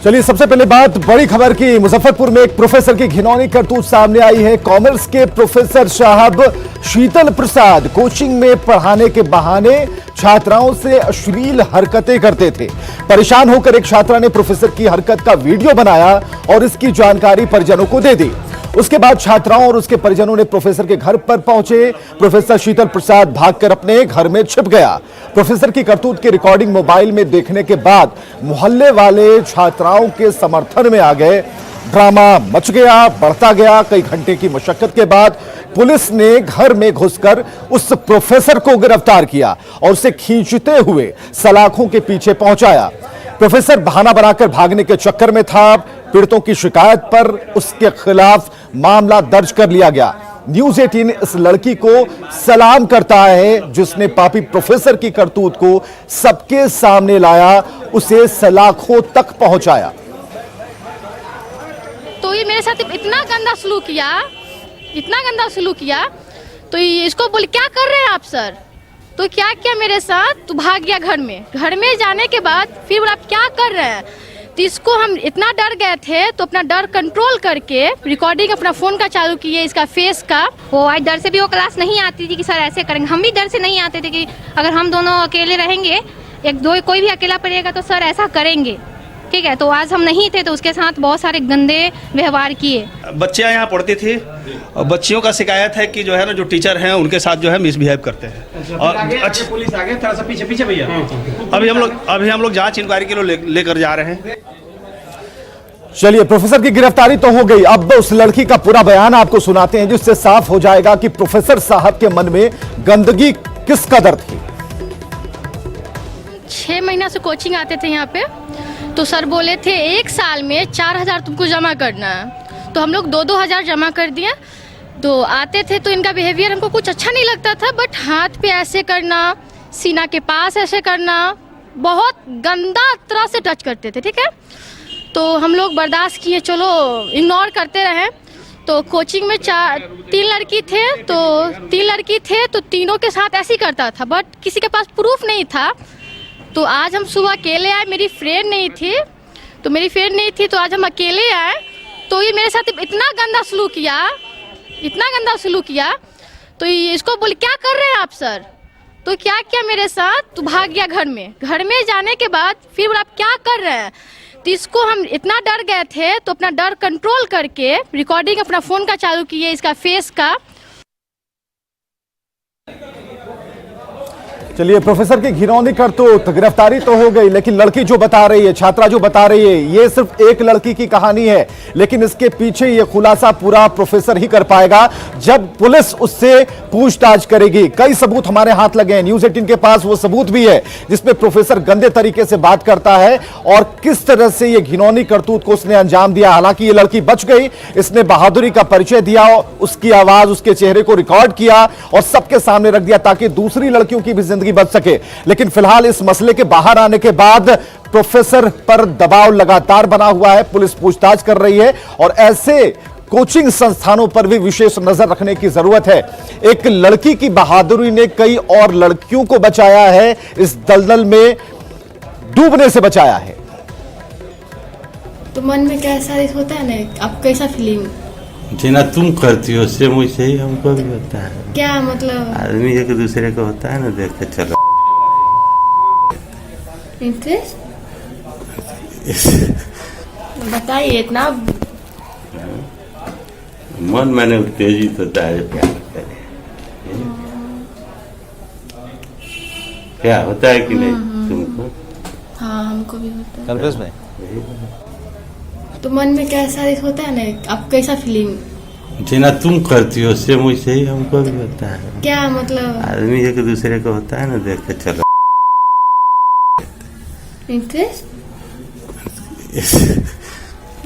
चलिए सबसे पहले बात बड़ी खबर की। मुजफ्फरपुर में एक प्रोफेसर की घिनौनी करतूत सामने आई है। कॉमर्स के प्रोफेसर साहब शीतल प्रसाद कोचिंग में पढ़ाने के बहाने छात्राओं से अश्लील हरकतें करते थे। परेशान होकर एक छात्रा ने प्रोफेसर की हरकत का वीडियो बनाया और इसकी जानकारी परिजनों को दे दी। उसके बाद छात्राओं और उसके परिजनों ने प्रोफेसर के घर पर पहुंचे। प्रोफेसर शीतल प्रसाद भागकर अपने घर में छिप गया। प्रोफेसर की करतूत की रिकॉर्डिंग मोबाइल में देखने के बाद मोहल्ले वाले छात्राओं के समर्थन में आ गए। ड्रामा मच गया, बढ़ता गया। कई घंटे की मशक्कत के बाद पुलिस ने घर में घुसकर उस प्रोफेसर को गिरफ्तार किया और उसे खींचते हुए सलाखों के पीछे पहुंचाया। प्रोफेसर बहाना बनाकर भागने के चक्कर में था। पीड़ितों की शिकायत पर उसके खिलाफ मामला दर्ज कर लिया गया। न्यूज़ 18 इस लड़की को सलाम करता है जिसने पापी प्रोफेसर की करतूत को सबके सामने लाया, उसे सलाखों तक पहुंचाया। तो ये मेरे साथ इतना गंदा सलूक किया तो ये इसको बोले क्या कर रहे हैं आप सर। तो क्या किया मेरे साथ, तो भाग गया घर में जाने के बाद फिर बोला आप क्या कर रहे हैं। तो इसको हम इतना डर गए थे तो अपना डर कंट्रोल करके रिकॉर्डिंग अपना फ़ोन का चालू किए, इसका फेस का। वो आज डर से भी वो क्लास नहीं आती थी कि सर ऐसे करेंगे। हम भी डर से नहीं आते थे कि अगर हम दोनों अकेले रहेंगे, कोई भी अकेला पड़ेगा तो सर ऐसा करेंगे, ठीक है। तो आज हम नहीं थे तो उसके साथ बहुत सारे गंदे व्यवहार किए। बच्चियाँ यहाँ पढ़ती थी और बच्चियों का शिकायत है कि जो है ना, जो टीचर हैं उनके साथ जो है मिसबिहेव करते हैं। और अच्छा पुलिस आ गया, थोड़ा सा पीछे भैया। अभी हम लोग जांच इंक्वायरी के लिए लेकर जा रहे हैं। चलिए प्रोफेसर की गिरफ्तारी तो हो गई, अब उस लड़की का पूरा बयान आपको सुनाते हैं जिससे साफ हो जाएगा कि प्रोफेसर साहब के मन में गंदगी किस कदर थी। 6 महीना से कोचिंग आते थे यहाँ पे, तो सर बोले थे 1 साल में 4000 तुमको जमा करना है। तो हम लोग 2-2 हज़ार जमा कर दिए। तो आते थे तो इनका बिहेवियर हमको कुछ अच्छा नहीं लगता था, बट हाथ पे ऐसे करना, सीना के पास ऐसे करना, बहुत गंदा तरह से टच करते थे, ठीक है। तो हम लोग बर्दाश्त किए, चलो इग्नोर करते रहे। तो कोचिंग में 3 लड़की थे तो तीनों के साथ ऐसे ही करता था, बट किसी के पास प्रूफ नहीं था। तो आज हम सुबह अकेले आए, मेरी फ्रेंड नहीं थी तो आज हम अकेले आए। तो ये मेरे साथ इतना गंदा सलूक किया तो ये इसको बोले क्या कर रहे हैं आप सर। तो क्या किया मेरे साथ, तो भाग गया घर में जाने के बाद फिर बोला आप क्या कर रहे हैं। तो इसको हम इतना डर गए थे तो अपना डर कंट्रोल करके रिकॉर्डिंग अपना फ़ोन का चालू किए, इसका फेस का। चलिए प्रोफेसर की घिनौनी करतूत, गिरफ्तारी तो हो गई, लेकिन लड़की जो बता रही है, छात्रा जो बता रही है, ये सिर्फ एक लड़की की कहानी है, लेकिन इसके पीछे ये खुलासा पूरा प्रोफेसर ही कर पाएगा जब पुलिस उससे पूछताछ करेगी। कई सबूत हमारे हाथ लगे हैं, न्यूज़ 18 के पास वो सबूत भी है जिसमें प्रोफेसर गंदे तरीके से बात करता है और किस तरह से ये घिनौनी करतूत को उसने अंजाम दिया। हालांकि ये लड़की बच गई, इसने बहादुरी का परिचय दिया, उसकी आवाज, उसके चेहरे को रिकॉर्ड किया और सबके सामने रख दिया ताकि दूसरी लड़कियों की भी जिंदगी बच सके। लेकिन फिलहाल इस मसले के बाहर आने के बाद प्रोफेसर पर दबाव लगातार बना हुआ है, पुलिस पूछताछ कर रही है और ऐसे कोचिंग संस्थानों पर भी विशेष नजर रखने की जरूरत है। एक लड़की की बहादुरी ने कई और लड़कियों को बचाया है, इस दलदल में डूबने से बचाया है। तो मन में कैसा होता है ना, आप कैसा फीलिंग जितना तुम करती हो सेम वैसे ही हमको भी होता है। क्या मतलब, आदमी एक दूसरे को होता है ना, देख के चलो इंटरेस्ट बताइए इतना। मन मैंने उत्तेजित होता है प्यार करे। क्या होता है कि नहीं तुमको? हाँ हमको भी होता है। कल्पेश भाई, तो मन में कैसा होता है ना, आप कैसा फीलिंग जितना तुम करती हो सेम वैसे ही हमको भी होता है। क्या मतलब, आदमी एक दूसरे को होता है ना, देख के चलो इंटरेस्ट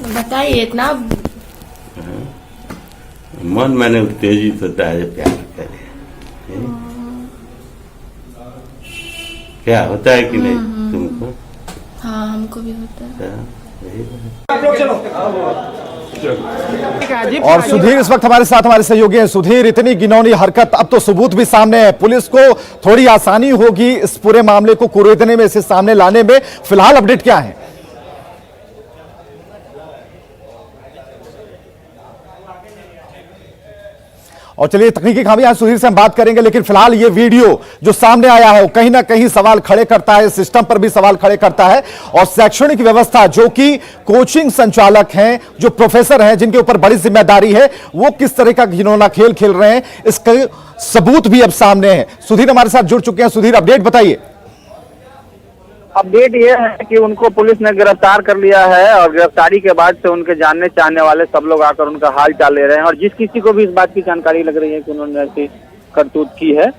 बताइए इतना। मन मैंने उत्तेजित होता है प्यार करे। क्या होता है कि नहीं तुमको? हाँ हमको भी होता है। और सुधीर इस वक्त हमारे साथ, हमारे सहयोगी हैं। सुधीर, इतनी घिनौनी हरकत, अब तो सबूत भी सामने है, पुलिस को थोड़ी आसानी होगी इस पूरे मामले को कुरेदने में, इसे सामने लाने में। फिलहाल अपडेट क्या है? और चलिए तकनीकी खामियां सुधीर से हम बात करेंगे, लेकिन फिलहाल ये वीडियो जो सामने आया है वो कहीं ना कहीं सवाल खड़े करता है, सिस्टम पर भी सवाल खड़े करता है। और शैक्षणिक व्यवस्था जो कि कोचिंग संचालक हैं, जो प्रोफेसर हैं, जिनके ऊपर बड़ी जिम्मेदारी है, वो किस तरह का घिनौना खेल खेल रहे हैं, इसके सबूत भी अब सामने है। सुधीर हमारे साथ जुड़ चुके हैं। सुधीर, अपडेट बताइए। अपडेट ये है कि उनको पुलिस ने गिरफ्तार कर लिया है और गिरफ्तारी के बाद से उनके जानने चाहने वाले सब लोग आकर उनका हाल चाल ले रहे हैं। और जिस किसी को भी इस बात की जानकारी लग रही है कि उन्होंने ऐसी करतूत की है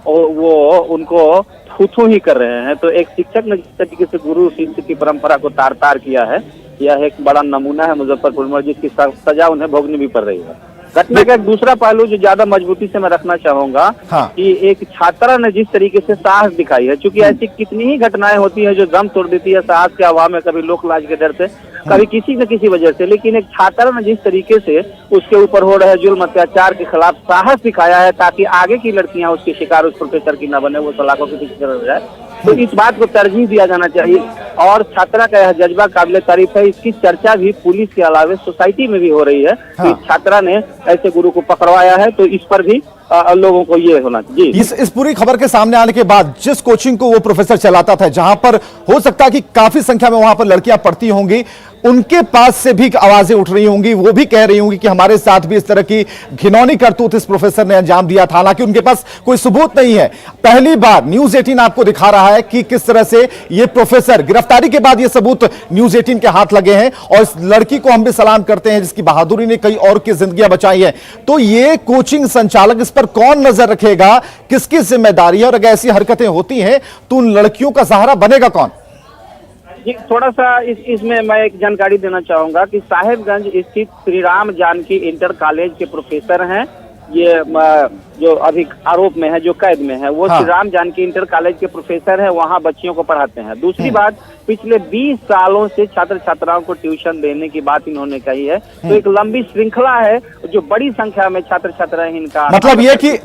और वो उनको थू ही कर रहे हैं। तो एक शिक्षक ने जिस तरीके से गुरु शिष्य की परंपरा को तार तार किया है, यह एक बड़ा नमूना है मुजफ्फरपुर में, जिसकी सजा उन्हें भोगनी भी पड़ रही है। घटना का एक दूसरा पहलू जो ज्यादा मजबूती से मैं रखना चाहूंगा कि एक छात्रा ने जिस तरीके से साहस दिखाई है, क्योंकि ऐसी कितनी ही घटनाएं होती है जो दम तोड़ देती है साहस के अभाव में, कभी लोक लाज के डर से, कभी किसी न किसी वजह से। लेकिन एक छात्रा ने जिस तरीके से उसके ऊपर हो रहे जुल्म अत्याचार के खिलाफ साहस दिखाया है ताकि आगे की लड़कियां उसके शिकार उस प्रोफेसर की न बने, वो सलाखों के पीछे चल जाए, तो इस बात को तरजीह दिया जाना चाहिए। और छात्रा का यह जज्बा काबिल तारीफ है। इसकी चर्चा भी पुलिस के अलावा सोसाइटी में भी हो रही है कि छात्रा ने ऐसे गुरु को पकड़वाया है, तो इस पर भी लोगों को ये होना चाहिए। इस पूरी खबर के सामने आने के बाद जिस कोचिंग को वो प्रोफेसर चलाता था, जहां पर हो सकता है कि काफी संख्या में वहां पर लड़कियां पढ़ती होंगी, उनके पास से भी आवाजें उठ रही होंगी, वो भी कह रही होंगी कि हमारे साथ भी इस तरह की घिनौनी करतूत इस प्रोफेसर ने अंजाम दिया था। हालांकि उनके पास कोई सबूत नहीं है। पहली बार न्यूज 18 आपको दिखा रहा है कि किस तरह से ये प्रोफेसर, गिरफ्तारी के बाद ये सबूत न्यूज 18 के हाथ लगे हैं। और इस लड़की को हम भी सलाम करते हैं जिसकी बहादुरी ने कई और की जिंदगियां बचाई है। तो ये कोचिंग संचालक, इस पर कौन नजर रखेगा, किसकी जिम्मेदारी है, और अगर ऐसी हरकतें होती हैं तो उन लड़कियों का सहारा बनेगा कौन? जी, थोड़ा सा इसमें मैं एक जानकारी देना चाहूंगा कि साहेबगंज स्थित श्री राम जानकी इंटर कॉलेज के प्रोफेसर हैं। ये जो अभी आरोप में है, जो कैद में है, वो श्री राम जानकी इंटर कॉलेज के प्रोफेसर हैं, वहाँ बच्चियों को पढ़ाते हैं। दूसरी बात, पिछले 20 सालों से छात्र छात्राओं को ट्यूशन देने की बात इन्होंने कही है। तो एक लंबी श्रृंखला है जो बड़ी संख्या में छात्र छात्राएं इनका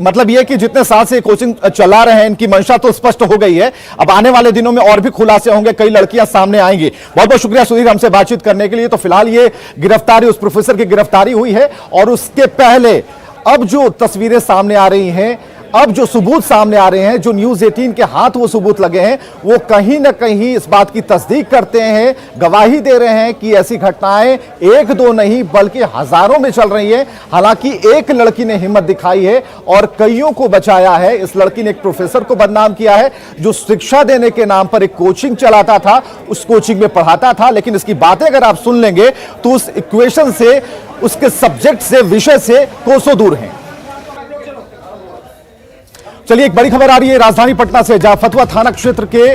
मतलब ये कि जितने साल से कोचिंग चला रहे हैं, इनकी मंशा तो स्पष्ट हो गई है। अब आने वाले दिनों में और भी खुलासे होंगे, कई लड़कियां सामने आएंगी। बहुत बहुत शुक्रिया सुधीर हमसे बातचीत करने के लिए। तो फिलहाल ये गिरफ्तारी, उस प्रोफेसर की गिरफ्तारी हुई है, और उसके पहले अब जो तस्वीरें सामने आ रही हैं, अब जो सबूत सामने आ रहे हैं, जो न्यूज 18 के हाथ वो सबूत लगे हैं, वो कहीं ना कहीं इस बात की तस्दीक करते हैं, गवाही दे रहे हैं कि ऐसी घटनाएं एक दो नहीं बल्कि हजारों में चल रही है। हालांकि एक लड़की ने हिम्मत दिखाई है और कईयों को बचाया है। इस लड़की ने एक प्रोफेसर को बदनाम किया है जो शिक्षा देने के नाम पर एक कोचिंग चलाता था, उस कोचिंग में पढ़ाता था। लेकिन इसकी बातें अगर आप सुन लेंगे तो उस इक्वेशन से, उसके सब्जेक्ट से, विषय से कोसों दूर हैं। चलिए एक बड़ी खबर आ रही है राजधानी पटना से, जहां फतुहा थाना क्षेत्र के